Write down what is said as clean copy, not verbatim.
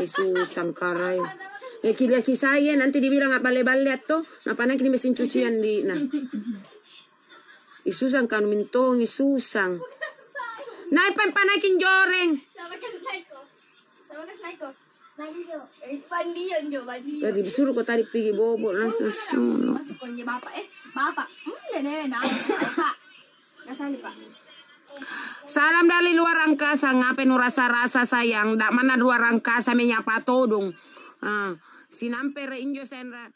susang karay. Kili saya nanti dibilang apa bale-bale to, napa nak ini mesin cucian di nah. Isusang kan mintong isusang. Nay panakin joreng. Sama kasih ko. Bandiyo. Tadi disuruh ko tadi pergi bobo langsung suno. Masuk ko niya bapak. Nene na. Pak. Nasali pak. Salam dari luar angkasa, ngapain rasa-rasa sayang, dak mana luar angkasa menyapa todong. Sinampere injo senra.